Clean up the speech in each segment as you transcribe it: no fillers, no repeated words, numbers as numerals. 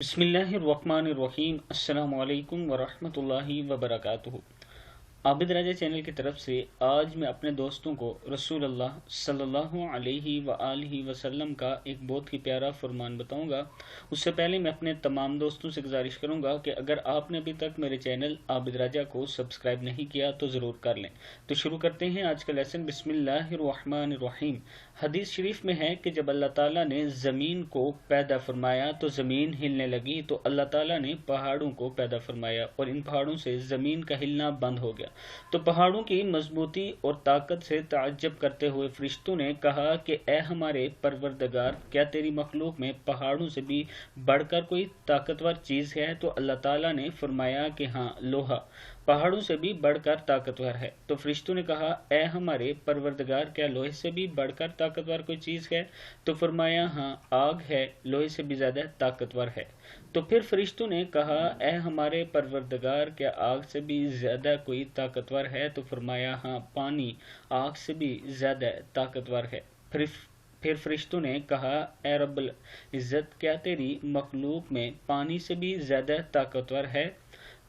बिस्मिल्लाहिर्रहमानिर्रहीम। अस्सलामु अलैकुम वरहमतुल्लाहि वबरकातुहू। आबिद राजा चैनल की तरफ से आज मैं अपने दोस्तों को रसूल अल्लाह सल्लल्लाहु अलैहि वआलिहि वसल्लम का एक बहुत ही प्यारा फरमान बताऊंगा। उससे पहले मैं अपने तमाम दोस्तों से गुजारिश करूंगा कि अगर आपने अभी तक मेरे चैनल आबिद राजा को सब्सक्राइब नहीं किया तो ज़रूर कर लें। तो शुरू करते हैं आज का लेसन। बिस्मिल्लाहिर्रहमानिर्रहीम। हदीस शरीफ में है कि जब अल्लाह ताला ने ज़मीन को पैदा फरमाया तो ज़मीन हिलने लगी, तो अल्लाह ताला ने पहाड़ों को पैदा फरमाया और इन पहाड़ों से ज़मीन का हिलना बंद हो गया। तो पहाड़ों की मजबूती और ताकत से ताज्जुब करते हुए फरिश्तों ने कहा कि ए हमारे परवरदिगार, क्या तेरी मखलूक में पहाड़ों से भी बढ़कर कोई ताकतवर चीज़ है? तो अल्लाह ताला ने फरमाया कि हाँ, लोहा पहाड़ों से भी बढ़कर ताकतवर है। तो फरिश्तों ने कहा, ए हमारे परवरदिगार, क्या लोहे से भी बढ़कर ताकतवर कोई चीज़ है? तो फरमाया हाँ, आग है, लोहे से भी ज़्यादा ताकतवर है। तो फिर फरिश्तों ने कहा, ए हमारे परवरदिगार, क्या आग से भी ज़्यादा कोई ताकतवर है? तो फरमाया हाँ, पानी आग से भी ज़्यादा ताकतवर है। फिर फरिश्तों ने कहा, ए रब्बुल इज़्ज़त, क्या तेरी मखलूक में पानी से भी ज़्यादा ताकतवर है?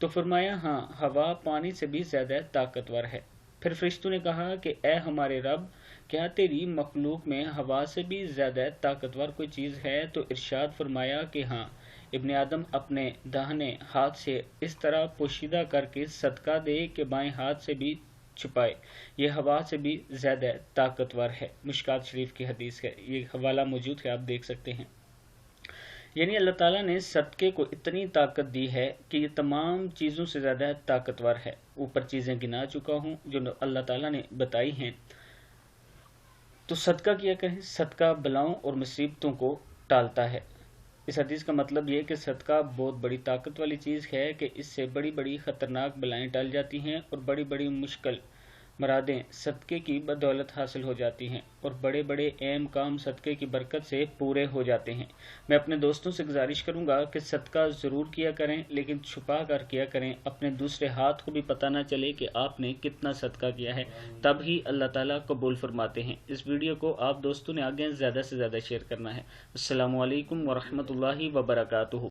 तो फरमाया हाँ, हवा पानी से भी ज़्यादा ताकतवर है। फिर फरिश्तों ने कहा कि ए हमारे रब, क्या तेरी मखलूक में हवा से भी ज़्यादा ताकतवर कोई चीज़ है? तो इरशाद फरमाया कि हाँ, इब्ने आदम अपने दाहिने हाथ से इस तरह पोशीदा करके सदका दे कि बाएं हाथ से भी छुपाए, ये हवा से भी ज़्यादा ताकतवर है। मुश्कात शरीफ की हदीस है, ये हवाला मौजूद है, आप देख सकते हैं। यानी अल्लाह ताला ने सदके को इतनी ताकत दी है कि ये तमाम चीज़ों से ज़्यादा ताकतवर है। ऊपर चीज़ें गिना चुका हूँ जो अल्लाह ताला ने बताई हैं। तो सदका किया करें, सदका बलाओं और मुसीबतों को टालता है। इस हदीस का मतलब ये कि सदका बहुत बड़ी ताकत वाली चीज़ है कि इससे बड़ी बड़ी ख़तरनाक बलाएं टल जाती हैं और बड़ी बड़ी मुश्किल मरादें सदक़े की बदौलत हासिल हो जाती हैं और बड़े बड़े अहम काम सदक़े की बरकत से पूरे हो जाते हैं। मैं अपने दोस्तों से गुजारिश करूंगा कि सदका ज़रूर किया करें, लेकिन छुपा कर किया करें। अपने दूसरे हाथ को भी पता ना चले कि आपने कितना सदका किया है, तब ही अल्लाह ताला कबूल फरमाते हैं। इस वीडियो को आप दोस्तों ने आगे ज़्यादा से ज़्यादा शेयर करना है। अस्सलामु अलैकुम वरहमतुल्लाहि वबरकातुहू।